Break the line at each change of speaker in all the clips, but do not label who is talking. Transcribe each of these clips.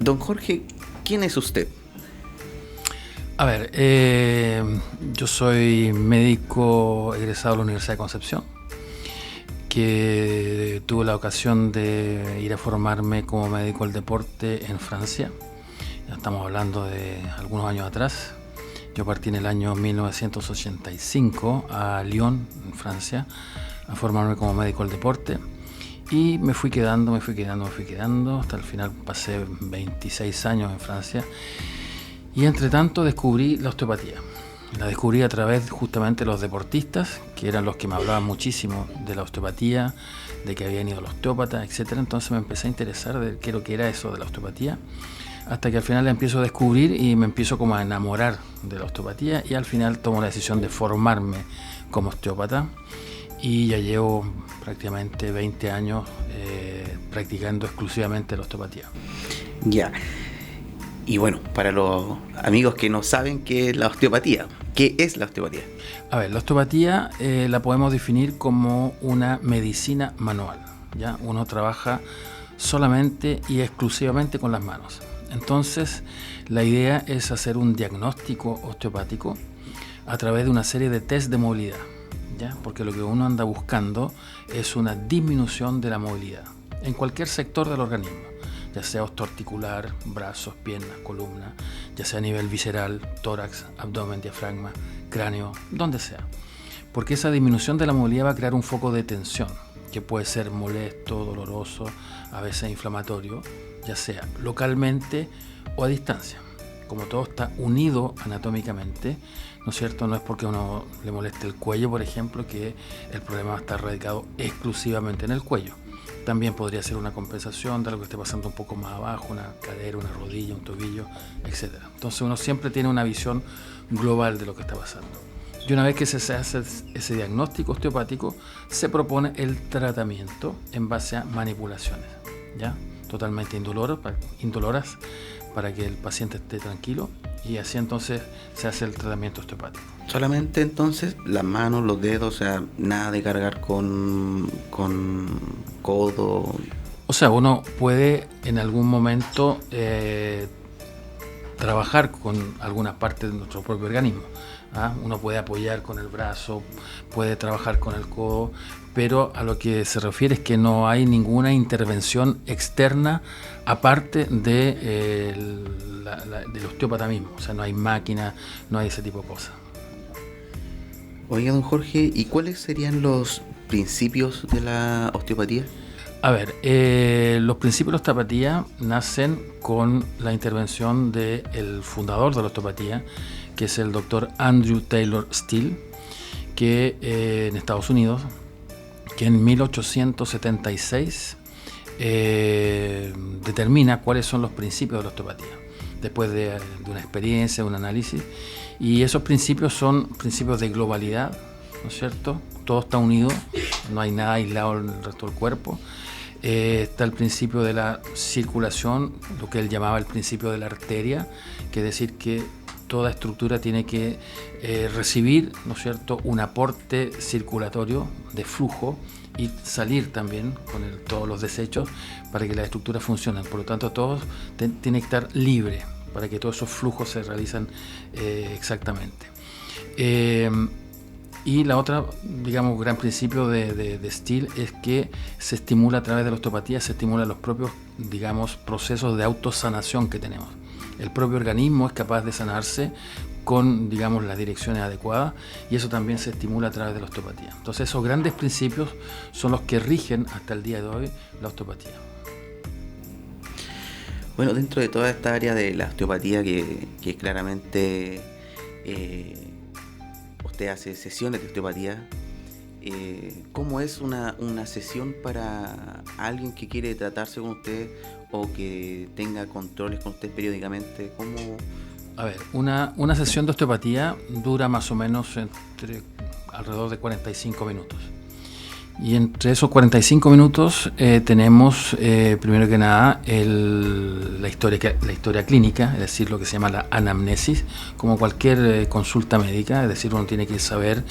Don Jorge, ¿quién es usted?
A ver, yo soy médico egresado de la Universidad de Concepción, que tuve la ocasión de ir a formarme como médico del deporte en Francia. Ya estamos hablando de algunos años atrás. Yo partí en el año 1985 a Lyon, en Francia, a formarme como médico del deporte. Y me fui quedando, hasta el final pasé 26 años en Francia. Y entre tanto descubrí la osteopatía. La descubrí a través justamente de los deportistas, que eran los que me hablaban muchísimo de la osteopatía, de que habían ido al osteópata, etc. Entonces me empecé a interesar de qué es lo que era eso de la osteopatía, hasta que al final la empiezo a descubrir y me empiezo como a enamorar de la osteopatía, y al final tomo la decisión de formarme como osteópata. Y ya llevo prácticamente 20 años practicando exclusivamente la osteopatía.
Ya. Y bueno, para los amigos que no saben qué es la osteopatía, ¿qué es la osteopatía?
A ver, la osteopatía la podemos definir como una medicina manual, ¿ya? Uno trabaja solamente y exclusivamente con las manos. Entonces, la idea es hacer un diagnóstico osteopático a través de una serie de test de movilidad, ¿ya? Porque lo que uno anda buscando es una disminución de la movilidad en cualquier sector del organismo, ya sea osteoarticular, brazos, piernas, columna, ya sea a nivel visceral, tórax, abdomen, diafragma, cráneo, donde sea. Porque esa disminución de la movilidad va a crear un foco de tensión, que puede ser molesto, doloroso, a veces inflamatorio, ya sea localmente o a distancia. Como todo está unido anatómicamente, ¿no es cierto? No es porque a uno le moleste el cuello, por ejemplo, que el problema va a estar radicado exclusivamente en el cuello. También podría ser una compensación de algo que esté pasando un poco más abajo, una cadera, una rodilla, un tobillo, etc. Entonces uno siempre tiene una visión global de lo que está pasando. Y una vez que se hace ese diagnóstico osteopático, se propone el tratamiento en base a manipulaciones, ¿ya? Totalmente indoloras para que el paciente esté tranquilo, y así entonces se hace el tratamiento osteopático.
Solamente entonces las manos, los dedos, o sea, nada de cargar con codo.
O sea, uno puede en algún momento trabajar con alguna parte de nuestro propio organismo. Uno puede apoyar con el brazo, puede trabajar con el codo, pero a lo que se refiere es que no hay ninguna intervención externa aparte del osteópata mismo. O sea, no hay máquina, no hay ese tipo de cosas.
Oiga, don Jorge, ¿y cuáles serían los principios de la osteopatía?
A ver, los principios de la osteopatía nacen con la intervención del fundador de la osteopatía, que es el doctor Andrew Taylor Still, que en Estados Unidos, que en 1876 determina cuáles son los principios de la osteopatía, después de una experiencia, un análisis, y esos principios son principios de globalidad, ¿no es cierto? Todo está unido, no hay nada aislado en el resto del cuerpo. Está el principio de la circulación, lo que él llamaba el principio de la arteria, que es decir que toda estructura tiene que recibir, ¿no es cierto?, un aporte circulatorio de flujo y salir también con todos los desechos para que las estructuras funcionen. Por lo tanto, todo tiene que estar libre para que todos esos flujos se realicen exactamente. Y la otra, digamos, gran principio de Still es que se estimula a través de la osteopatía, se estimulan los propios, digamos, procesos de autosanación que tenemos. El propio organismo es capaz de sanarse con, digamos, las direcciones adecuadas, y eso también se estimula a través de la osteopatía. Entonces esos grandes principios son los que rigen hasta el día de hoy la osteopatía.
Bueno, dentro de toda esta área de la osteopatía que claramente usted hace sesiones de osteopatía, ¿cómo es una sesión para alguien que quiere tratarse con usted o que tenga controles con usted periódicamente? ¿Cómo?
A ver, una sesión de osteopatía dura más o menos alrededor de 45 minutos. Y entre esos 45 minutos tenemos, primero que nada, la historia clínica, es decir, lo que se llama la anamnesis, como cualquier consulta médica, es decir, uno tiene que saber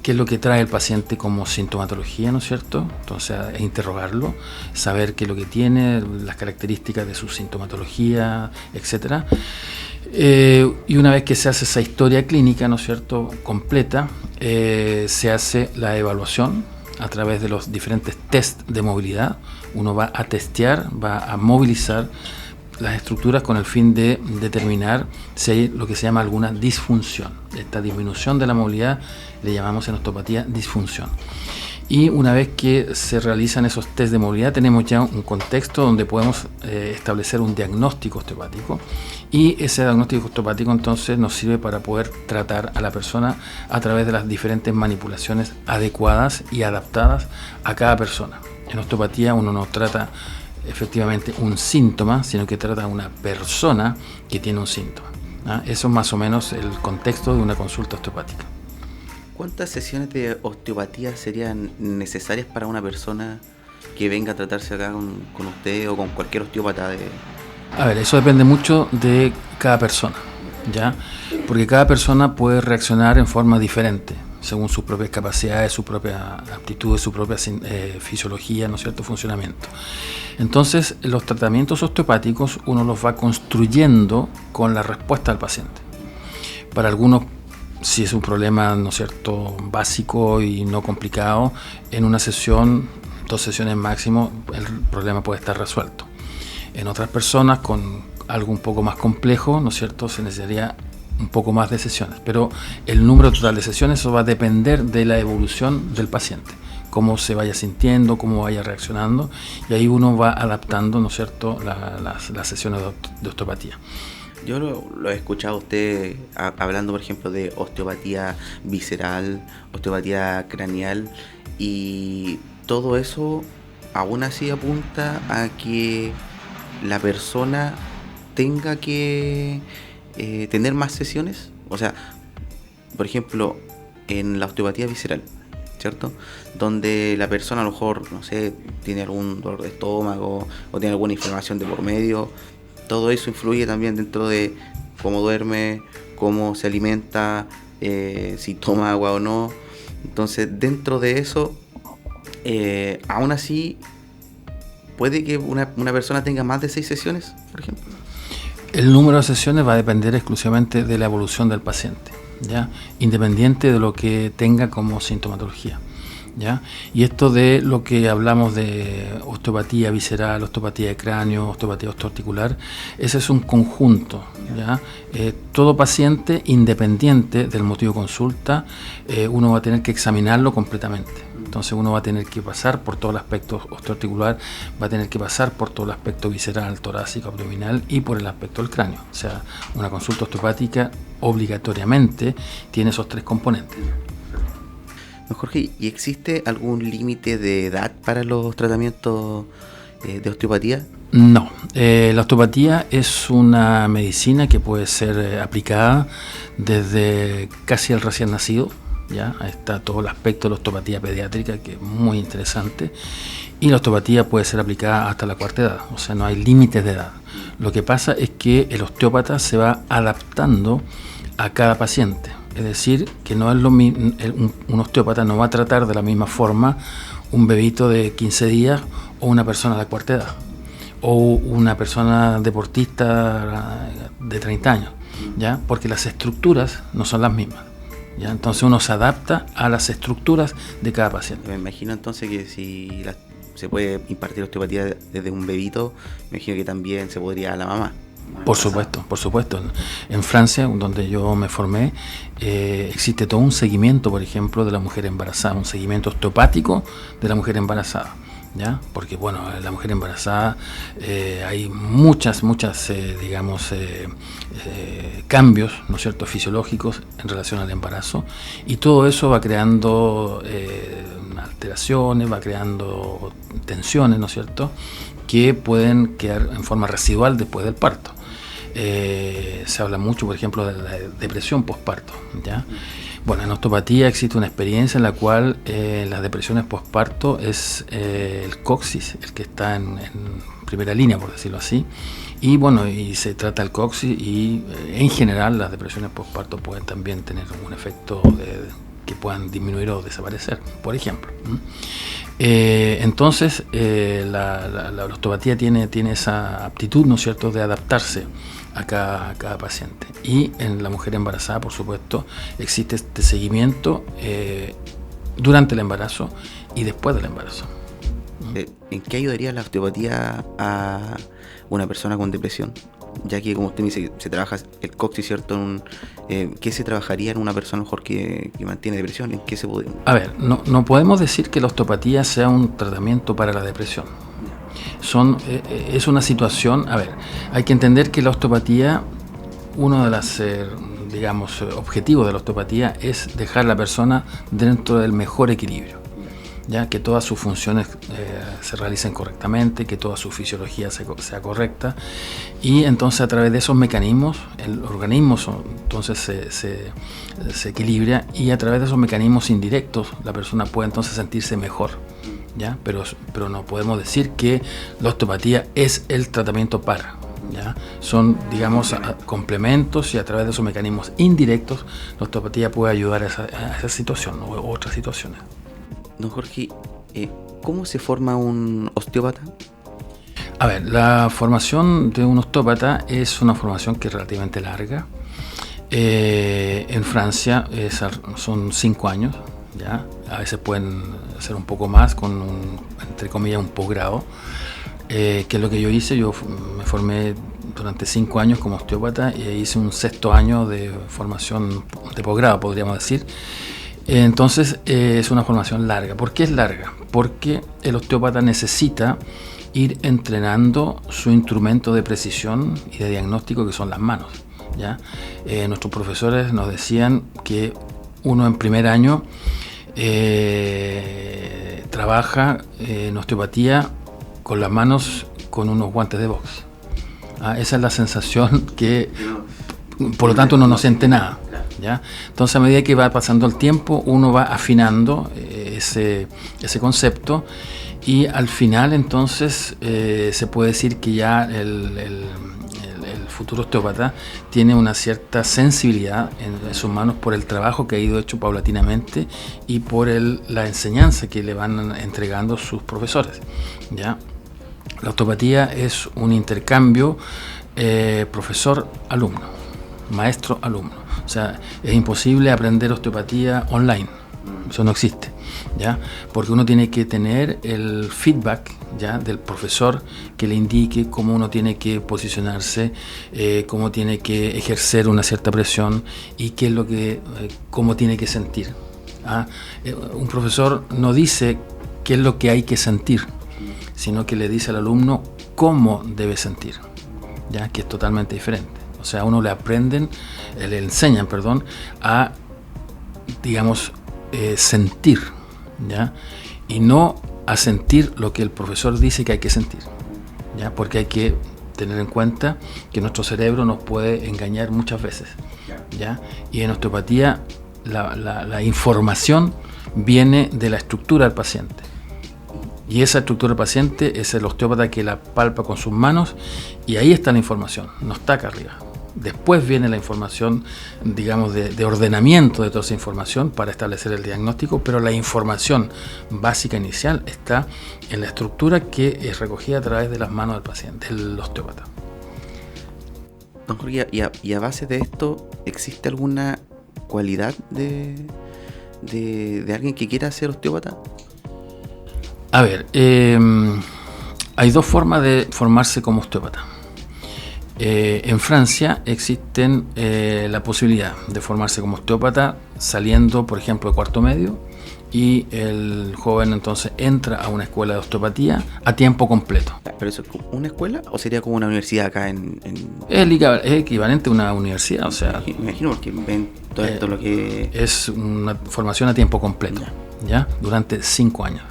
qué es lo que trae el paciente como sintomatología, ¿no es cierto? Entonces, interrogarlo, saber qué es lo que tiene, las características de su sintomatología, etcétera. Y una vez que se hace esa historia clínica, ¿no es cierto?, completa, se hace la evaluación a través de los diferentes test de movilidad. Uno va a testear, va a movilizar las estructuras con el fin de determinar si hay lo que se llama alguna disfunción. Esta disminución de la movilidad le llamamos en osteopatía disfunción. Y una vez que se realizan esos test de movilidad, tenemos ya un contexto donde podemos establecer un diagnóstico osteopático, y ese diagnóstico osteopático entonces nos sirve para poder tratar a la persona a través de las diferentes manipulaciones adecuadas y adaptadas a cada persona. En osteopatía uno no trata efectivamente un síntoma, sino que trata a una persona que tiene un síntoma. Eso es más o menos el contexto de una consulta osteopática.
¿Cuántas sesiones de osteopatía serían necesarias para una persona que venga a tratarse acá con usted o con cualquier osteópata?
A ver, eso depende mucho de cada persona, ¿ya? Porque cada persona puede reaccionar en forma diferente, según sus propias capacidades, su propia aptitud, su propia fisiología, ¿no es cierto?, funcionamiento. Entonces, los tratamientos osteopáticos uno los va construyendo con la respuesta del paciente. Para algunos, si es un problema, ¿no es cierto?, básico y no complicado, en una sesión, 2 sesiones máximo, el problema puede estar resuelto. En otras personas con algo un poco más complejo, ¿no es cierto?, se necesitaría un poco más de sesiones, pero el número total de sesiones eso va a depender de la evolución del paciente, cómo se vaya sintiendo, cómo vaya reaccionando, y ahí uno va adaptando, ¿no es cierto?, las sesiones de osteopatía.
Yo lo he escuchado a usted hablando, por ejemplo, de osteopatía visceral, osteopatía craneal, y todo eso aún así apunta a que la persona tenga que tener más sesiones. O sea, por ejemplo, en la osteopatía visceral, ¿cierto?, donde la persona a lo mejor, no sé, tiene algún dolor de estómago o tiene alguna inflamación de por medio, todo eso influye también dentro de cómo duerme, cómo se alimenta, si toma agua o no. Entonces, dentro de eso, aún así, ¿puede que una persona tenga más de 6 sesiones, por ejemplo?
El número de sesiones va a depender exclusivamente de la evolución del paciente, ¿ya?, independiente de lo que tenga como sintomatología, ¿ya? Y esto de lo que hablamos de osteopatía visceral, osteopatía de cráneo, osteopatía osteoarticular, ese es un conjunto, ¿ya? Todo paciente, independiente del motivo de consulta, uno va a tener que examinarlo completamente. Entonces uno va a tener que pasar por todo el aspecto osteoarticular, va a tener que pasar por todo el aspecto visceral, torácico, abdominal y por el aspecto del cráneo. O sea, una consulta osteopática obligatoriamente tiene esos 3 componentes.
Jorge, ¿y existe algún límite de edad para los tratamientos de osteopatía?
No, la osteopatía es una medicina que puede ser aplicada desde casi el recién nacido. Ya está todo el aspecto de la osteopatía pediátrica, que es muy interesante, y la osteopatía puede ser aplicada hasta la 4ª edad, o sea, no hay límites de edad. Lo que pasa es que el osteópata se va adaptando a cada paciente, es decir, que no es lo mismo, un osteópata no va a tratar de la misma forma un bebito de 15 días o una persona de la 4ª edad o una persona deportista de 30 años, ¿ya? Porque las estructuras no son las mismas. ¿Ya? Entonces uno se adapta a las estructuras de cada paciente.
Me imagino entonces que si se puede impartir osteopatía desde un bebito, me imagino que también se podría a la mamá.
Por supuesto, por supuesto. En Francia, donde yo me formé, existe todo un seguimiento, por ejemplo, de la mujer embarazada, un seguimiento osteopático de la mujer embarazada. ¿Ya? Porque bueno, la mujer embarazada hay muchas digamos cambios, ¿no es cierto?, fisiológicos en relación al embarazo, y todo eso va creando alteraciones, va creando tensiones, ¿no es cierto?, que pueden quedar en forma residual después del parto. se habla mucho, por ejemplo, de la depresión postparto, ¿ya? Bueno, en osteopatía existe una experiencia en la cual las depresiones postparto es el coxis, el que está en primera línea, por decirlo así, y bueno, y se trata el coxis y en general las depresiones postparto pueden también tener un efecto que puedan disminuir o desaparecer, por ejemplo. Entonces, la osteopatía tiene esa aptitud, ¿no es cierto?, de adaptarse a cada paciente. Y en la mujer embarazada, por supuesto, existe este seguimiento durante el embarazo y después del embarazo.
¿En qué ayudaría la osteopatía a una persona con depresión? Ya que, como usted me dice, se trabaja el coxis, ¿cierto? ¿Qué se trabajaría en una persona mejor que mantiene depresión? ¿En qué se puede?
A ver, no podemos decir que la osteopatía sea un tratamiento para la depresión. Es una situación, a ver, hay que entender que la osteopatía, uno de los objetivos de la osteopatía es dejar a la persona dentro del mejor equilibrio, ya que todas sus funciones se realicen correctamente, que toda su fisiología sea correcta, y entonces a través de esos mecanismos el organismo entonces se equilibra, y a través de esos mecanismos indirectos la persona puede entonces sentirse mejor, ¿ya? Pero no podemos decir que la osteopatía es el tratamiento para, ¿ya? Son, digamos, complementos, y a través de esos mecanismos indirectos la osteopatía puede ayudar a esa situación o otras situaciones.
Don Jorge, ¿cómo se forma un osteópata?
A ver, la formación de un osteópata es una formación que es relativamente larga. En Francia son 5 años, ¿ya? A veces pueden ser un poco más con entre comillas, un posgrado, que es lo que yo hice. Yo me formé durante 5 años como osteópata y hice un 6º año de formación de posgrado, podríamos decir. Entonces es una formación larga. ¿Por qué es larga? Porque el osteópata necesita ir entrenando su instrumento de precisión y de diagnóstico, que son las manos, ¿ya? Nuestros profesores nos decían que uno en primer año trabaja en osteopatía con las manos con unos guantes de box. Esa es la sensación que, por lo tanto, uno no siente nada, ¿ya? Entonces, a medida que va pasando el tiempo, uno va afinando ese concepto, y al final, entonces, se puede decir que ya el futuro osteópata tiene una cierta sensibilidad en sus manos por el trabajo que ha ido hecho paulatinamente y por la enseñanza que le van entregando sus profesores, ¿ya? La osteopatía es un intercambio profesor-alumno, maestro-alumno. O sea, es imposible aprender osteopatía online. Eso no existe, ¿ya? Porque uno tiene que tener el feedback, ¿ya?, del profesor, que le indique cómo uno tiene que posicionarse, cómo tiene que ejercer una cierta presión y qué es cómo tiene que sentir. Un profesor no dice qué es lo que hay que sentir, sino que le dice al alumno cómo debe sentir, ¿ya?, que es totalmente diferente. O sea, a uno le enseñan a, digamos, sentir, ¿ya?, y no a sentir lo que el profesor dice que hay que sentir, ¿ya?, porque hay que tener en cuenta que nuestro cerebro nos puede engañar muchas veces, ¿ya? Y en osteopatía la información viene de la estructura del paciente, y esa estructura del paciente es el osteópata que la palpa con sus manos, y ahí está la información, no está acá arriba. Después viene la información, digamos, de ordenamiento de toda esa información para establecer el diagnóstico, pero la información básica inicial está en la estructura que es recogida a través de las manos del paciente, el osteópata.
Don Jorge, y a base de esto, ¿existe alguna cualidad de alguien que quiera ser osteópata?
A ver, hay 2 formas de formarse como osteópata. En Francia existen la posibilidad de formarse como osteópata saliendo, por ejemplo, de 4º medio, y el joven entonces entra a una escuela de osteopatía a tiempo completo.
¿Pero eso es una escuela o sería como una universidad acá en...?
Es equivalente a una universidad, o sea...
Me imagino, porque ven todo esto lo que...
Es una formación a tiempo completo, ¿ya? Durante 5 años.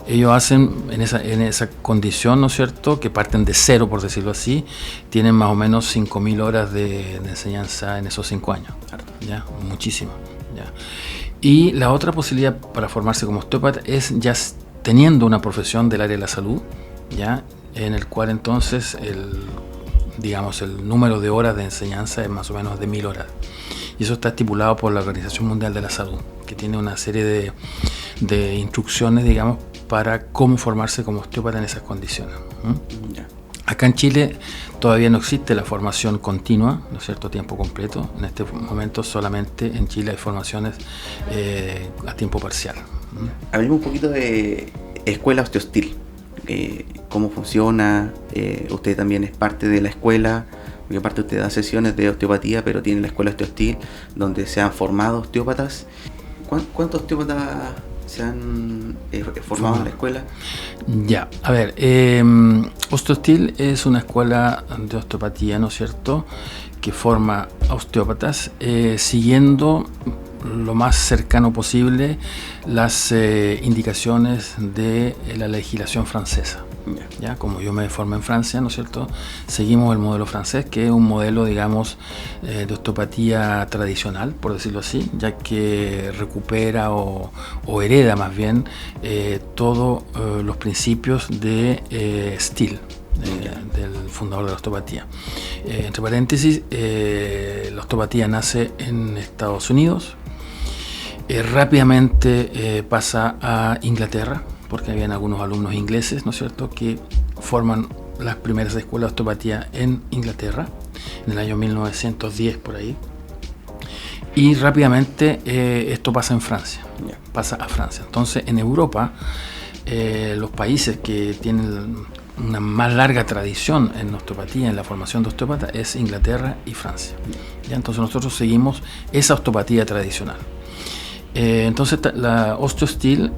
ellos hacen en esa condición, ¿no es cierto?, que parten de cero, por decirlo así, tienen más o menos 5.000 horas de enseñanza en esos 5 años. ¿Ya? Muchísimo. ¿Ya? Y la otra posibilidad para formarse como osteópata es ya teniendo una profesión del área de la salud, ¿ya?, en el cual entonces el número de horas de enseñanza es más o menos de 1.000 horas. Y eso está estipulado por la Organización Mundial de la Salud, que tiene una serie de instrucciones, digamos, para cómo formarse como osteópata en esas condiciones. Acá en Chile todavía no existe la formación continua, ¿no es cierto?, a tiempo completo. En este momento solamente en Chile hay formaciones a tiempo parcial.
Hablemos un poquito de Escuela Osteostil. Cómo funciona. Usted también es parte de la escuela, porque aparte usted da sesiones de osteopatía, pero tiene la Escuela Osteostil donde se han formado osteópatas. ¿Cuántos osteópatas se han formado en la escuela?
Ya, a ver, Osteostil es una escuela de osteopatía, ¿no es cierto?, que forma a osteópatas siguiendo lo más cercano posible las indicaciones de la legislación francesa. ¿Ya? Como yo me formé en Francia, ¿no es cierto?, seguimos el modelo francés, que es un modelo, digamos, de osteopatía tradicional, por decirlo así, ya que recupera o hereda más bien todos los principios de Still, del fundador de la osteopatía. Entre paréntesis, la osteopatía nace en Estados Unidos, rápidamente pasa a Inglaterra, porque habían algunos alumnos ingleses, ¿no es cierto?, que forman las primeras escuelas de osteopatía en Inglaterra, en el año 1910 por ahí. Y rápidamente esto pasa en Francia, pasa a Francia. Entonces en Europa, los países que tienen una más larga tradición en osteopatía, en la formación de osteópata, es Inglaterra y Francia. ¿Ya? Entonces nosotros seguimos esa osteopatía tradicional. Entonces la Osteostil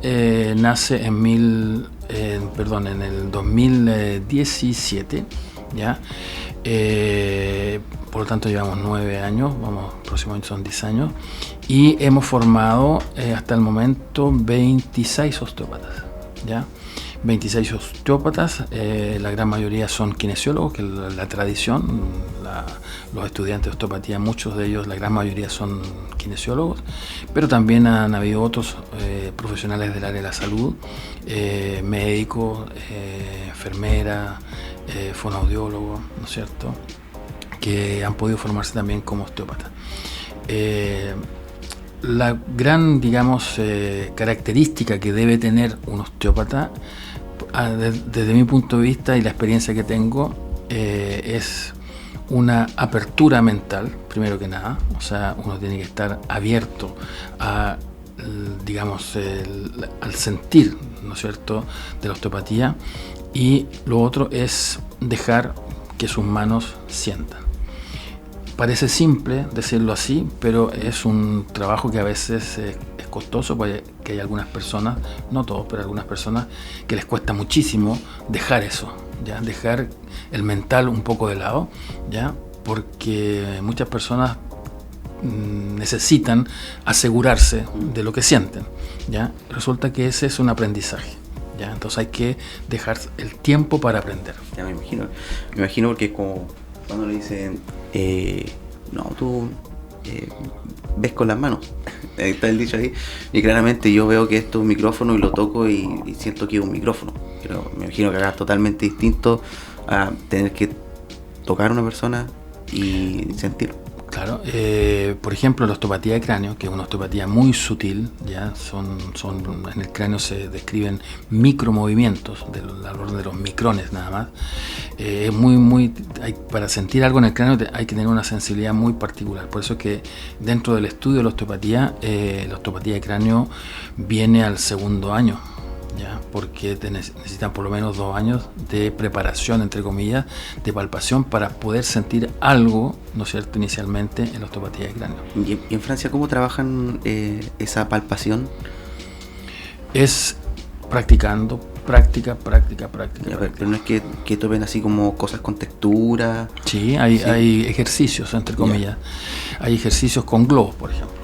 nace en el 2017, ¿ya? Por lo tanto llevamos 9 años, próximamente son 10 años, y hemos formado hasta el momento 26 osteópatas, ¿ya? 26 osteópatas, la gran mayoría son kinesiólogos, que es la tradición, los estudiantes de osteopatía, muchos de ellos, la gran mayoría son kinesiólogos, pero también han habido otros profesionales del área de la salud, médicos, enfermeras, fonoaudiólogos, ¿no es cierto?, que han podido formarse también como osteópatas. La gran, digamos, característica que debe tener un osteópata, desde mi punto de vista y la experiencia que tengo, es una apertura mental, primero que nada. O sea, uno tiene que estar abierto a, digamos, al sentir, ¿no es cierto?, de la osteopatía. Y lo otro es dejar que sus manos sientan. Parece simple decirlo así, pero es un trabajo que a veces es costoso, porque hay algunas personas, no todos, pero algunas personas que les cuesta muchísimo dejar eso, ¿ya? Dejar el mental un poco de lado, ¿ya? Porque muchas personas necesitan asegurarse de lo que sienten, ¿ya? Resulta que ese es un aprendizaje, ¿ya? Entonces hay que dejar el tiempo para aprender.
Ya me imagino porque como cuando le dicen no, tú ves con las manos, está el dicho ahí, y claramente yo veo que esto es un micrófono y lo toco y siento que es un micrófono, pero me imagino que acá es totalmente distinto a tener que tocar a una persona y sentir.
Claro, por ejemplo, la osteopatía de cráneo, que es una osteopatía muy sutil, ya en el cráneo se describen micromovimientos al orden de los micrones nada más. Es para sentir algo en el cráneo hay que tener una sensibilidad muy particular. Por eso es que dentro del estudio de la osteopatía de cráneo viene al segundo año, ¿ya? Porque necesitan por lo menos 2 años de preparación, entre comillas, de palpación para poder sentir algo, ¿no es cierto?, inicialmente en la osteopatía de cráneo.
¿Y en Francia cómo trabajan esa palpación?
Es practicando, práctica.
Pero no es que tomen así como cosas con textura.
Sí, hay ejercicios, entre comillas. Hay ejercicios con globos, por ejemplo.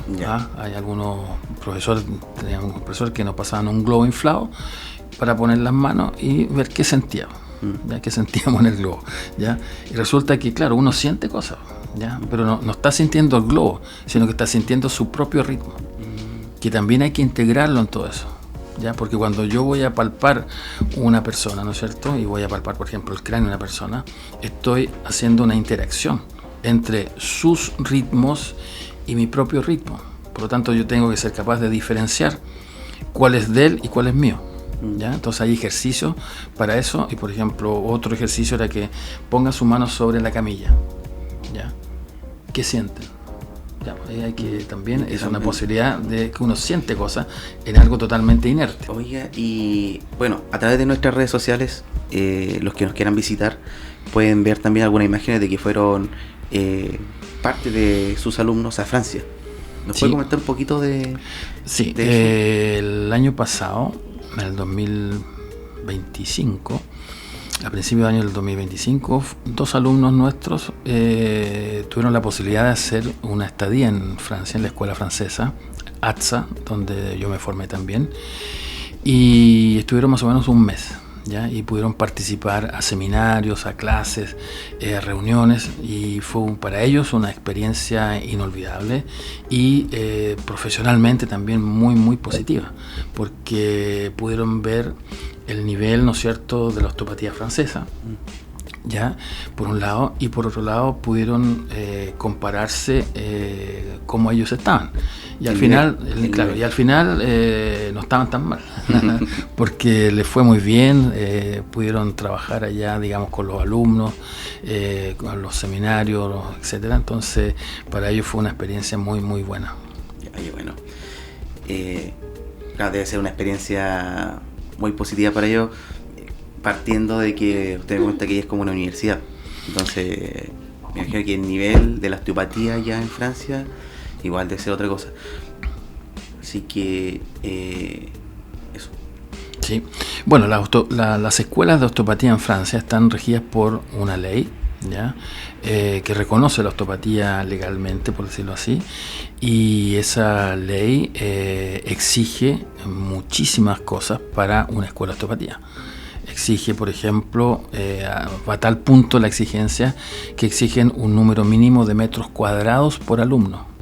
Hay algunos profesores, teníamos un profesor que nos pasaban un globo inflado para poner las manos y ver qué sentíamos, ¿ya? Qué sentíamos en el globo, ¿ya? Y resulta que, claro, uno siente cosas, ¿ya? Pero no está sintiendo el globo, sino que está sintiendo su propio ritmo, que también hay que integrarlo en todo eso, ¿ya? Porque cuando yo voy a palpar una persona, ¿no es cierto? Y voy a palpar, por ejemplo, el cráneo de una persona, estoy haciendo una interacción entre sus ritmos y mi propio ritmo. Por lo tanto, yo tengo que ser capaz de diferenciar cuál es de él y cuál es mío, ¿ya? Entonces hay ejercicios para eso. Y por ejemplo, otro ejercicio era que ponga sus manos sobre la camilla, ¿ya? ¿Qué sienten? Ya, hay que también es una posibilidad de que uno siente cosas en algo totalmente inerte.
Oiga, y bueno, a través de nuestras redes sociales, los que nos quieran visitar pueden ver también algunas imágenes de que fueron parte de sus alumnos a Francia. ¿Nos puede comentar un poquito de...?
Sí, el año pasado, en el 2025, a principios del año del 2025, 2 alumnos nuestros tuvieron la posibilidad de hacer una estadía en Francia, en la escuela francesa, ATSA, donde yo me formé también, y estuvieron más o menos un mes, ¿ya? Y pudieron participar a seminarios, a clases, a reuniones, y fue para ellos una experiencia inolvidable y profesionalmente también muy muy positiva, porque pudieron ver el nivel, ¿no es cierto?, de la osteopatía francesa, ya, por un lado, y por otro lado pudieron compararse cómo ellos estaban. Y al final, no estaban tan mal, porque les fue muy bien, pudieron trabajar allá, digamos, con los alumnos, con los seminarios, etcétera. Entonces, para ellos fue una experiencia muy, muy buena.
Y bueno, claro, debe ser una experiencia muy positiva para ellos, partiendo de que usted me cuenta que es como una universidad. Entonces, me imagino que el nivel de la osteopatía ya en Francia igual debe ser otra cosa. Así que eso.
Sí. Bueno, las escuelas de osteopatía en Francia están regidas por una ley, ¿ya? Que reconoce la osteopatía legalmente, por decirlo así, y esa ley exige muchísimas cosas para una escuela de osteopatía. Exige, por ejemplo, a tal punto la exigencia que exigen un número mínimo de metros cuadrados por alumno.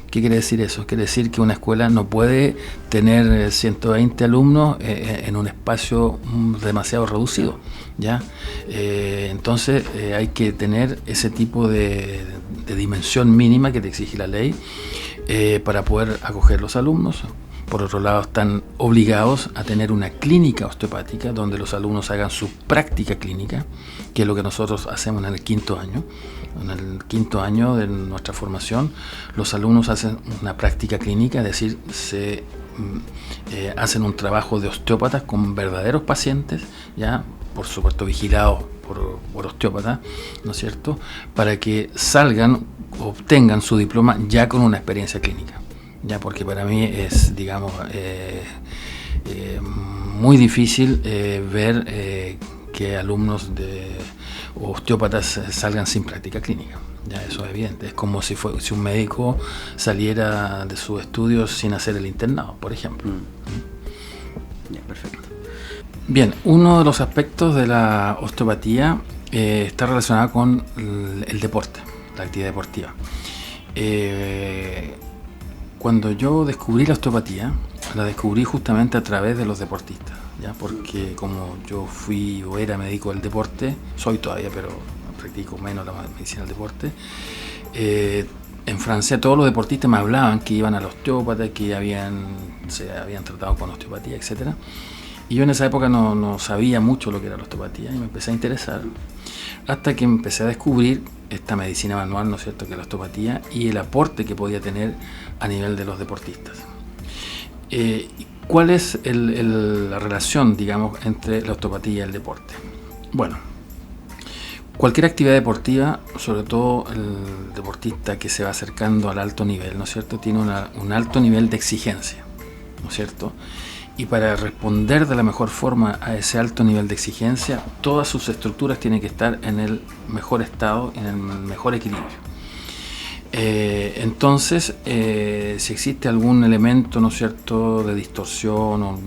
¿Qué quiere decir eso? Quiere decir que una escuela no puede tener 120 alumnos en un espacio demasiado reducido, ¿ya? Entonces hay que tener ese tipo de dimensión mínima que te exige la ley para poder acoger los alumnos. Por otro lado, están obligados a tener una clínica osteopática donde los alumnos hagan su práctica clínica, que es lo que nosotros hacemos en el 5º año. En el 5º año de nuestra formación, los alumnos hacen una práctica clínica, es decir, se hacen un trabajo de osteópatas con verdaderos pacientes, ya, por supuesto vigilados por osteópatas, ¿no es cierto?, para que salgan, obtengan su diploma ya con una experiencia clínica. Ya, porque para mí es, digamos, muy difícil ver que alumnos de osteópatas salgan sin práctica clínica. Ya, eso es evidente. Es como si un médico saliera de sus estudios sin hacer el internado, por ejemplo.
Ya, perfecto.
Bien, uno de los aspectos de la osteopatía está relacionado con el deporte, la actividad deportiva. Cuando yo descubrí la osteopatía, la descubrí justamente a través de los deportistas, ¿ya? Porque como yo fui o era médico del deporte, soy todavía, pero practico menos la medicina del deporte, en Francia todos los deportistas me hablaban que iban al osteópata, que se habían tratado con osteopatía, etcétera. Y yo en esa época no sabía mucho lo que era la osteopatía y me empecé a interesar, hasta que empecé a descubrir esta medicina manual, ¿no es cierto?, que es la osteopatía, y el aporte que podía tener a nivel de los deportistas. ¿Cuál es la relación, digamos, entre la osteopatía y el deporte? Bueno, cualquier actividad deportiva, sobre todo el deportista que se va acercando al alto nivel, ¿no es cierto?, tiene un alto nivel de exigencia, ¿no es cierto?, y para responder de la mejor forma a ese alto nivel de exigencia, todas sus estructuras tienen que estar en el mejor estado, en el mejor equilibrio. Entonces, si existe algún elemento, ¿no es cierto?, de distorsión o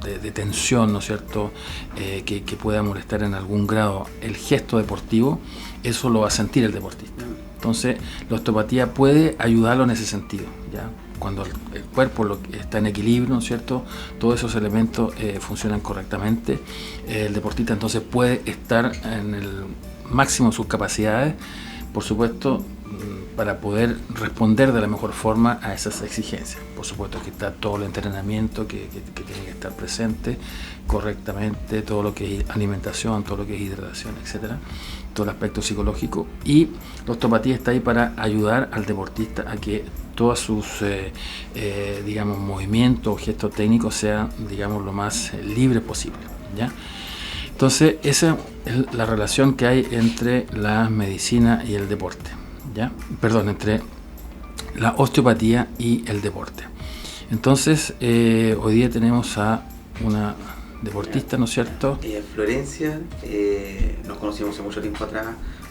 de tensión, ¿no es cierto?, que pueda molestar en algún grado el gesto deportivo, eso lo va a sentir el deportista. Entonces, la osteopatía puede ayudarlo en ese sentido, ¿ya? Cuando el cuerpo está en equilibrio, ¿no es cierto?, todos esos elementos funcionan correctamente. El deportista entonces puede estar en el máximo de sus capacidades, por supuesto, para poder responder de la mejor forma a esas exigencias. Por supuesto que está todo el entrenamiento que tiene que estar presente correctamente, todo lo que es alimentación, todo lo que es hidratación, etcétera, todo el aspecto psicológico, y la osteopatía está ahí para ayudar al deportista a que todos sus digamos, movimientos o gestos técnicos sean, digamos, lo más libres posible, ¿ya? Entonces, esa es la relación que hay entre la medicina y el deporte, ¿ya? Perdón, entre la osteopatía y el deporte. Entonces, hoy día tenemos a una deportista, ¿no es cierto?
Florencia, nos conocimos hace mucho tiempo atrás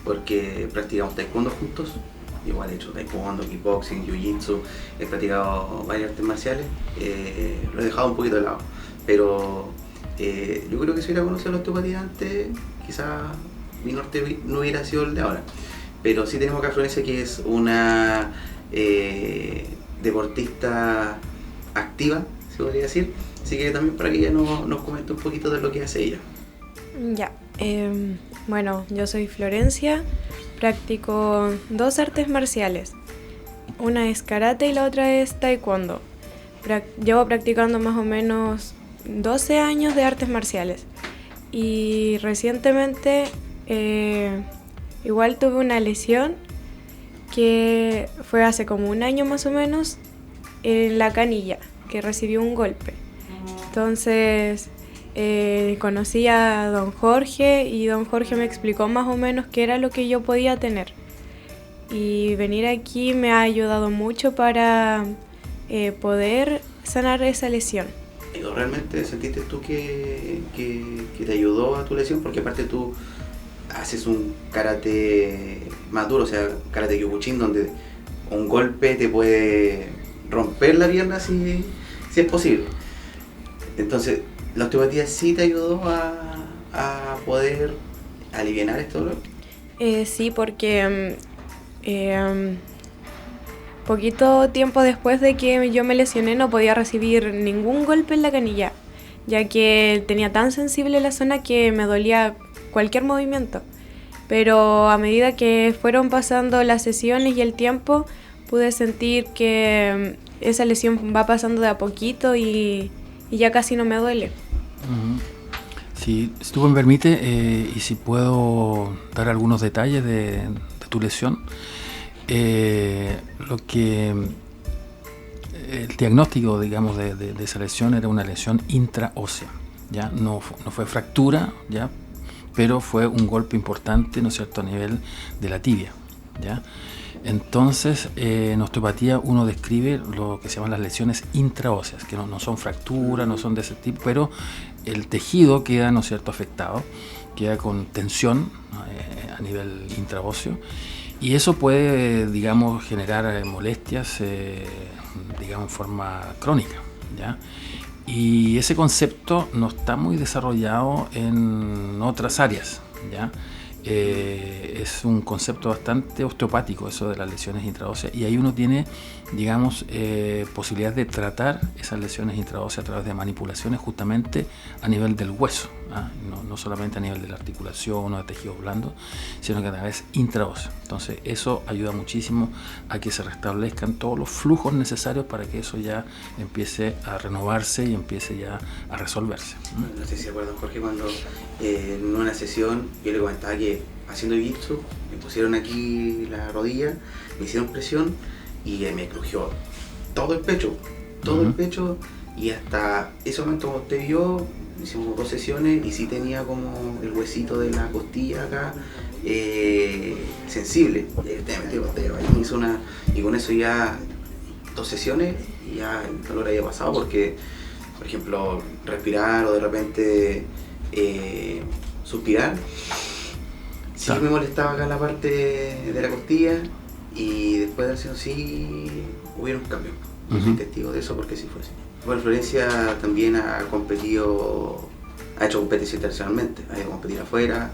porque practicamos taekwondo juntos. Igual he hecho taekwondo, kickboxing, jiu-jitsu, he practicado varias artes marciales, lo he dejado un poquito de lado, pero yo creo que si hubiera conocido la osteopatía antes, quizás mi norte no hubiera sido el de ahora. Pero sí tenemos acá a Florencia, que es una deportista activa, se podría decir. Así que también para que ella nos comente un poquito de lo que hace ella.
Ya, bueno, yo soy Florencia, practico 2 artes marciales. Una es karate y la otra es taekwondo. Llevo practicando más o menos 12 años de artes marciales. Y recientemente igual tuve una lesión que fue hace como un año más o menos en la canilla, que recibí un golpe. Entonces conocí a don Jorge y don Jorge me explicó más o menos qué era lo que yo podía tener. Y venir aquí me ha ayudado mucho para poder sanar esa lesión.
¿Realmente sentiste tú que te ayudó a tu lesión? Porque aparte tú haces un karate más duro, o sea, karate kyokushin, donde un golpe te puede romper la pierna si es posible. Entonces, ¿la osteopatía sí te ayudó a poder aliviar este dolor?
Sí, porque poquito tiempo después de que yo me lesioné no podía recibir ningún golpe en la canilla, ya que tenía tan sensible la zona que me dolía cualquier movimiento. Pero a medida que fueron pasando las sesiones y el tiempo, pude sentir que esa lesión va pasando de a poquito y ya casi no me duele.
Si tú me permite, y si puedo dar algunos detalles de tu lesión, el diagnóstico, digamos, de esa lesión era una lesión intraósea, ¿ya? No fue fractura, ¿ya? Pero fue un golpe importante, ¿no es cierto?, a nivel de la tibia, ¿ya? Entonces, en osteopatía uno describe lo que se llaman las lesiones intraóseas, que no son fracturas, no son de ese tipo, pero el tejido queda, ¿no es cierto?, afectado, queda con tensión a nivel intraóseo, y eso puede, digamos, generar molestias, digamos, en forma crónica, ¿ya? Y ese concepto no está muy desarrollado en otras áreas, ¿ya? Es un concepto bastante osteopático eso de las lesiones intraóseas, y ahí uno tiene, digamos, posibilidades de tratar esas lesiones intraóseas a través de manipulaciones justamente a nivel del hueso, no solamente a nivel de la articulación o de tejidos blandos, sino que a través intraóseo. Entonces eso ayuda muchísimo a que se restablezcan todos los flujos necesarios para que eso ya empiece a renovarse y empiece ya a resolverse.
No sé si se acuerdan, Jorge, cuando en una sesión yo le comentaba que haciendo jiu-jitsu me pusieron aquí la rodilla, me hicieron presión y me crujió todo el pecho, el pecho, y hasta ese momento, como usted vio, hicimos 2 sesiones y sí tenía como el huesito de la costilla acá sensible. Me hizo y con eso ya 2 sesiones y ya el dolor había pasado, porque por ejemplo respirar o de repente suspirar sí me molestaba acá en la parte de la costilla, Y después de hacer así, hubieron cambios. Yo soy testigo de eso porque sí fue así. Bueno, Florencia también ha competido, ha hecho competencia internacionalmente, ha ido a competir afuera.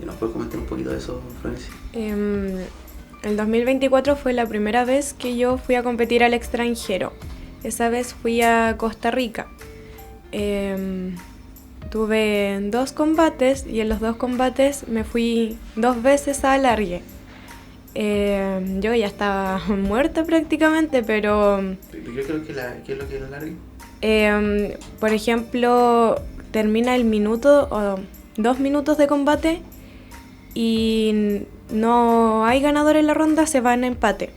¿Nos puedes comentar un poquito de eso, Florencia?
El 2024 fue la primera vez que yo fui a competir al extranjero. Esa vez fui a Costa Rica. Tuve 2 combates y en los 2 combates me fui 2 veces a alargue. Yo ya estaba muerta prácticamente, pero...
¿Qué es lo que es el alargue?
Por ejemplo, termina el minuto o 2 minutos de combate y no hay ganador en la ronda, se va en empate.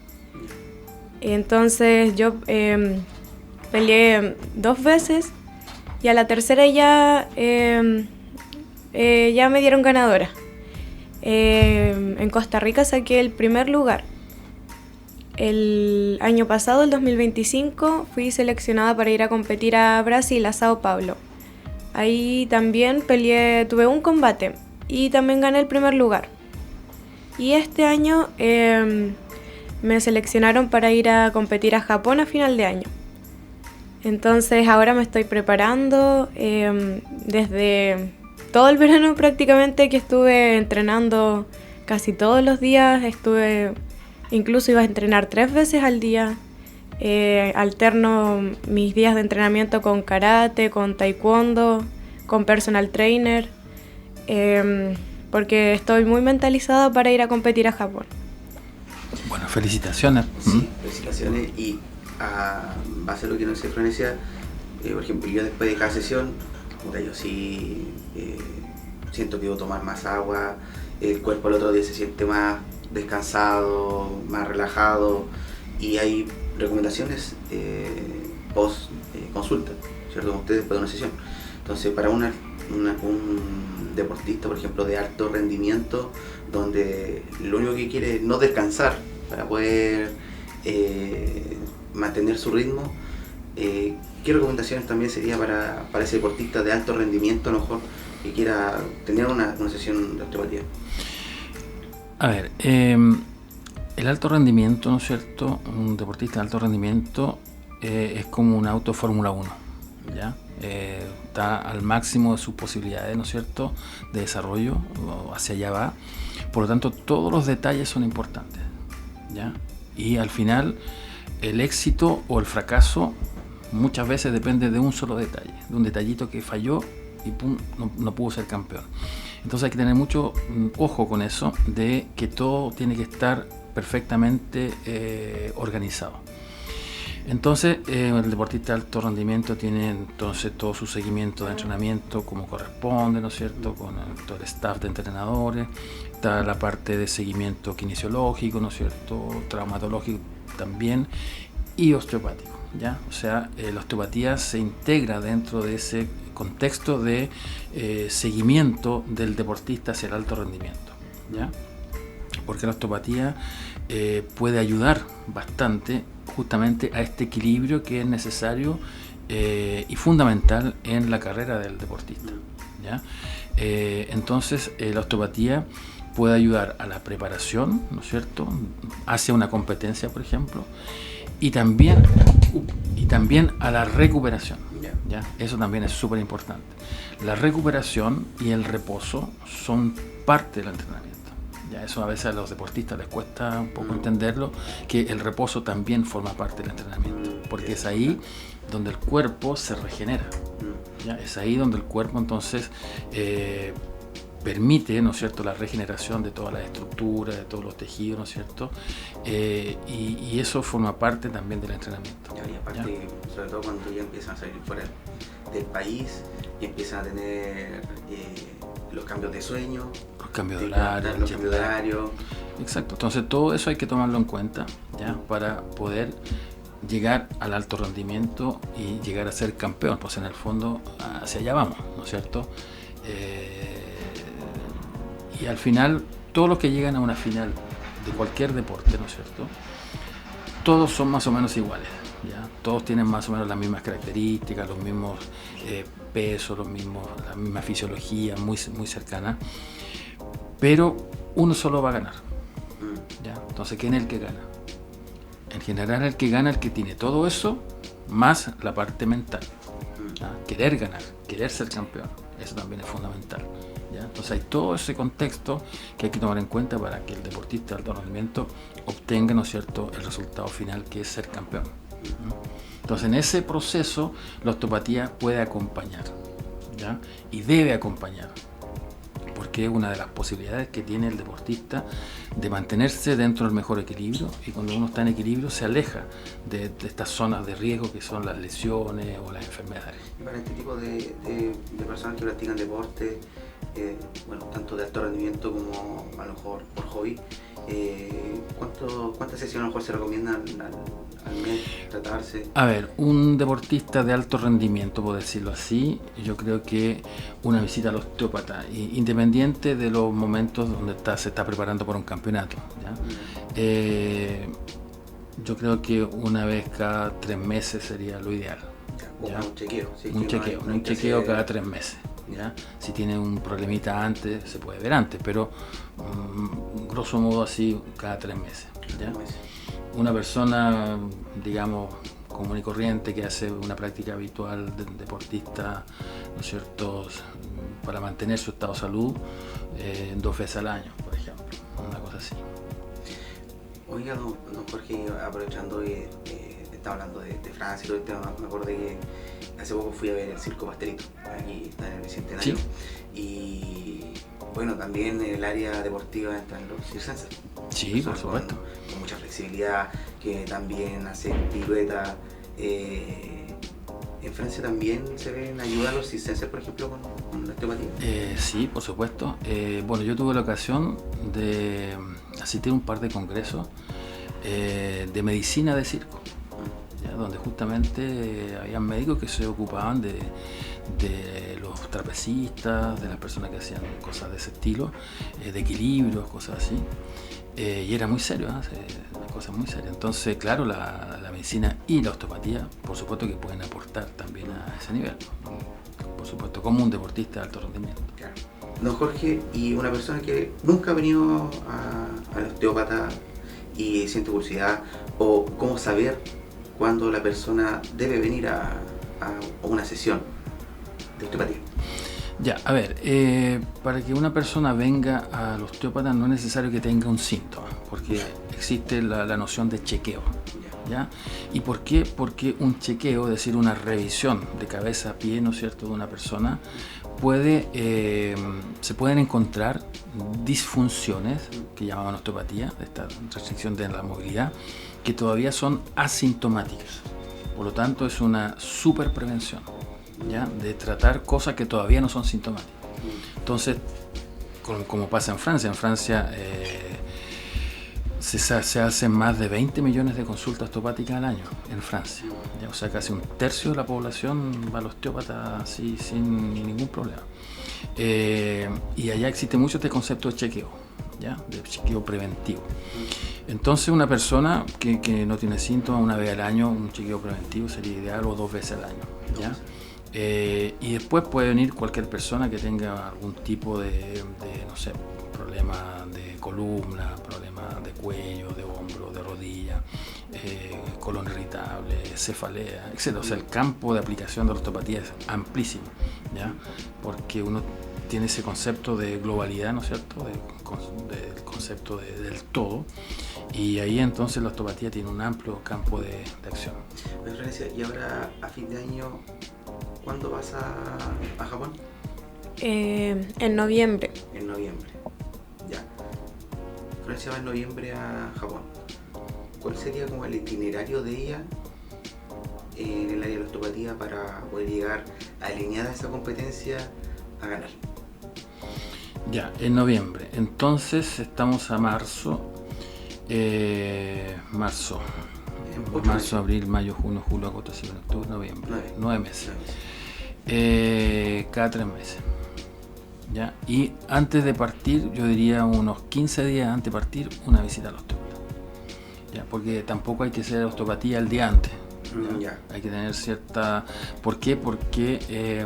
Entonces yo peleé 2 veces y a la tercera ya me dieron ganadora. En Costa Rica saqué el primer lugar. El año pasado, el 2025, fui seleccionada para ir a competir a Brasil, a Sao Paulo. Ahí también tuve un combate y también gané el primer lugar. Y este año me seleccionaron para ir a competir a Japón a final de año. Entonces ahora me estoy preparando desde todo el verano prácticamente, que estuve entrenando casi todos los días. Incluso iba a entrenar 3 veces al día. Alterno mis días de entrenamiento con karate, con taekwondo, con personal trainer, porque estoy muy mentalizada para ir a competir a Japón.
Bueno, felicitaciones.
Sí, felicitaciones. Y a base de lo que nos dice Florencia, por ejemplo, yo después de cada sesión, yo sí siento que debo tomar más agua, el cuerpo el otro día se siente más descansado, más relajado, y hay recomendaciones post consulta, ¿cierto? Con ustedes después de una sesión. Entonces, para un deportista, por ejemplo, de alto rendimiento, donde lo único que quiere es no descansar para poder mantener su ritmo, ¿qué recomendaciones también sería para ese deportista de alto rendimiento, a lo mejor, que quiera tener una sesión de osteopatía?
A ver, el alto rendimiento, ¿no es cierto? Un deportista de alto rendimiento es como un auto Fórmula 1, ¿ya? Está al máximo de sus posibilidades, ¿no es cierto?, de desarrollo, hacia allá va. Por lo tanto, todos los detalles son importantes, ¿ya? Y al final, el éxito o el fracaso muchas veces depende de un solo detalle, de un detallito que falló y pum, no pudo ser campeón. Entonces hay que tener mucho ojo con eso, de que todo tiene que estar perfectamente organizado. Entonces el deportista de alto rendimiento tiene entonces todo su seguimiento de entrenamiento como corresponde, ¿no es cierto?, con todo el staff de entrenadores. Está la parte de seguimiento kinesiológico, ¿no es cierto?, traumatológico también, y osteopático, ¿ya? O sea, la osteopatía se integra dentro de ese contexto de seguimiento del deportista hacia el alto rendimiento, ¿ya? Porque la osteopatía puede ayudar bastante justamente a este equilibrio que es necesario y fundamental en la carrera del deportista, ¿ya? Entonces la osteopatía puede ayudar a la preparación, ¿no es cierto?, hacia una competencia, por ejemplo, y también a la recuperación, ¿ya? Eso también es súper importante. La recuperación y el reposo son parte del entrenamiento. Ya, eso a veces a los deportistas les cuesta un poco entenderlo, que el reposo también forma parte del entrenamiento, porque es ahí donde el cuerpo se regenera, ¿ya? Es ahí donde el cuerpo entonces permite, ¿no es cierto?, la regeneración de todas las estructuras, de todos los tejidos, ¿no es cierto?, y eso forma parte también del entrenamiento.
Y aparte, ¿ya?, sobre todo cuando ya empiezan a salir fuera del país y empiezan a tener los cambios de sueño,
los cambios de horario. Exacto, entonces todo eso hay que tomarlo en cuenta, ¿ya?, para poder llegar al alto rendimiento y llegar a ser campeón, pues en el fondo hacia allá vamos, ¿no es cierto? Y al final, todos los que llegan a una final de cualquier deporte, ¿no es cierto?, todos son más o menos iguales, ¿ya? Todos tienen más o menos las mismas características, los mismos pesos, la misma fisiología, muy cercana, pero uno solo va a ganar, ¿ya? Entonces, ¿quién es el que gana? En general, el que gana es el que tiene todo eso, más la parte mental. ¿Ya? Querer ganar, querer ser campeón, eso también es fundamental. ¿Ya? Entonces hay todo ese contexto que hay que tomar en cuenta para que el deportista de alto rendimiento obtenga, ¿no es cierto?, el resultado final, que es ser campeón. Entonces en ese proceso la osteopatía puede acompañar, ¿ya? Y debe acompañar, porque es una de las posibilidades que tiene el deportista de mantenerse dentro del mejor equilibrio, y cuando uno está en equilibrio se aleja de estas zonas de riesgo que son las lesiones o las enfermedades.
Y para este tipo de personas que practican deporte, bueno, tanto de alto rendimiento como a lo mejor por hobby, ¿cuántas sesiones a lo mejor se recomiendan al mes tratarse?
A ver, un deportista de alto rendimiento, por decirlo así, yo creo que una visita al osteópata, independiente de los momentos donde se está preparando por un campeonato, ¿ya? Yo creo que una vez cada 3 meses sería lo ideal.
¿Ya? Un chequeo. Sí,
un chequeo cada 3 meses. ¿Ya? Si tiene un problemita antes, se puede ver antes, pero grosso modo así cada 3 meses. ¿Ya? Una persona, digamos, común y corriente que hace una práctica habitual de deportista, ¿no es cierto?, para mantener su estado de salud, 2 veces al año, por ejemplo, una cosa así.
Oiga, don Jorge, aprovechando que está hablando de Francia y todo el tema, me acordé que hace poco fui a ver el Circo Pastelito, aquí está en el Bicentenario,
¿Sí?
Y bueno, también en el área deportiva están los circenses.
Sí, por supuesto.
Con mucha flexibilidad, que también hacen piruetas. ¿En Francia también se ven ayuda a los circenses, por ejemplo, con la osteopatía?
Sí, por supuesto. Bueno, yo tuve la ocasión de asistir a un par de congresos de medicina de circo, ¿ya? Donde justamente habían médicos que se ocupaban de los trapecistas, de las personas que hacían cosas de ese estilo, de equilibrios, cosas así. Y era muy serio, una cosa muy seria. Entonces, claro, la medicina y la osteopatía, por supuesto que pueden aportar también a ese nivel, ¿no? Por supuesto, como un deportista de alto rendimiento.
Claro. Don Jorge, y una persona que nunca ha venido al osteópata y siente curiosidad, o cómo saber cuándo la persona debe venir a una sesión de osteopatía.
Ya, a ver, para que una persona venga al osteópata no es necesario que tenga un síntoma, porque existe la noción de chequeo, ¿ya? ¿Y por qué? Porque un chequeo, es decir, una revisión de cabeza a pie, ¿no es cierto?, de una persona, se pueden encontrar disfunciones, que llamaban osteopatía, esta restricción de la movilidad, que todavía son asintomáticas. Por lo tanto, es una superprevención, ¿ya?, de tratar cosas que todavía no son sintomáticas. Entonces, como pasa en Francia, se hacen más de 20 millones de consultas osteopáticas al año en Francia, ¿ya? O sea, casi 1/3 de la población va al osteópata así, sin ningún problema. Y allá existe mucho este concepto de chequeo, ¿ya?, de chequeo preventivo. Entonces, una persona que no tiene síntomas, una vez al año, un chequeo preventivo sería ideal, o 2 veces al año, ¿ya? Y después puede venir cualquier persona que tenga algún tipo de no sé, problema de columna, problema de cuello, de hombro, de rodilla, colon irritable, cefalea, etc. O sea, el campo de aplicación de la osteopatía es amplísimo, ¿ya? Porque uno tiene ese concepto de globalidad, ¿no es cierto?, del concepto del todo, y ahí entonces la osteopatía tiene un amplio campo de acción.
Florencia, y ahora a fin de año, ¿cuándo vas a Japón?
En noviembre.
En noviembre, ya. Florencia va en noviembre a Japón. ¿Cuál sería como el itinerario de ella en el área de la osteopatía para poder llegar alineada a esa competencia a ganar?
Ya, en noviembre. Entonces estamos a marzo, marzo, abril, mayo, junio, julio, agosto, septiembre, octubre, noviembre. 9 meses. Cada 3 meses. ¿Ya? Y antes de partir, yo diría unos 15 días antes de partir, una visita al osteópata. ¿Ya? Porque tampoco hay que hacer osteopatía el día antes. ¿Ya? Hay que tener cierta... ¿Por qué? Porque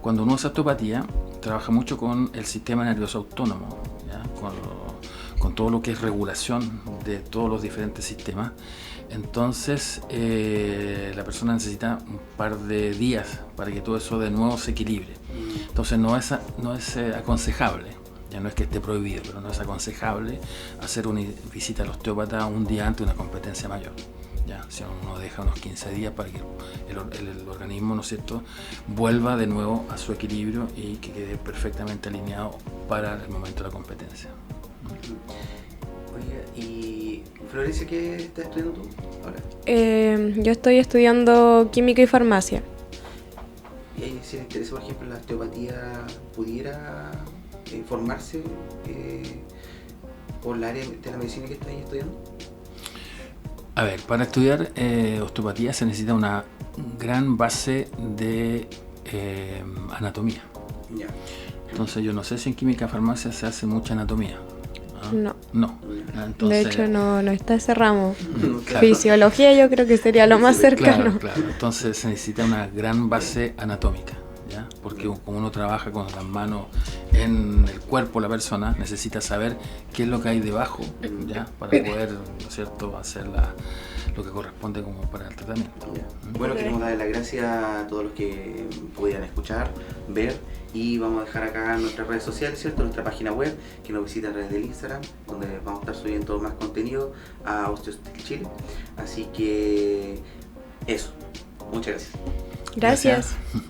cuando uno hace osteopatía, trabaja mucho con el sistema nervioso autónomo, ¿ya? Con con todo lo que es regulación de todos los diferentes sistemas. Entonces la persona necesita un par de días para que todo eso de nuevo se equilibre. Entonces no es aconsejable, ya no es que esté prohibido, pero no es aconsejable hacer una visita al osteópata un día antes de una competencia mayor. Ya, si uno deja unos 15 días para que el organismo, ¿no es cierto?, vuelva de nuevo a su equilibrio y que quede perfectamente alineado para el momento de la competencia.
Oye, y Florencia, ¿qué estás estudiando tú ahora?
Yo estoy estudiando química y farmacia.
Y ahí, si le interesa, por ejemplo, la osteopatía, ¿pudiera formarse por el área de la medicina que estás estudiando?
A ver, para estudiar osteopatía se necesita una gran base de anatomía.
Ya.
Entonces yo no sé si en química farmacia se hace mucha anatomía. ¿Ah?
No.
No. Entonces,
De hecho, no está ese ramo.
claro.
Fisiología yo creo que sería lo más cercano.
Claro. Entonces se necesita una gran base anatómica, ¿ya? Porque como uno trabaja con las manos en el cuerpo de la persona, necesita saber qué es lo que hay debajo, ¿ya? Para poder, ¿no es cierto?, hacer lo que corresponde como para el tratamiento.
Bueno, queremos darle las gracias a todos los que pudieran escuchar, ver, y vamos a dejar acá nuestras redes sociales, ¿cierto? Nuestra página web, que nos visita a través del Instagram, donde vamos a estar subiendo más contenido a OsteoSteel Chile. Así que eso, muchas gracias.
Gracias.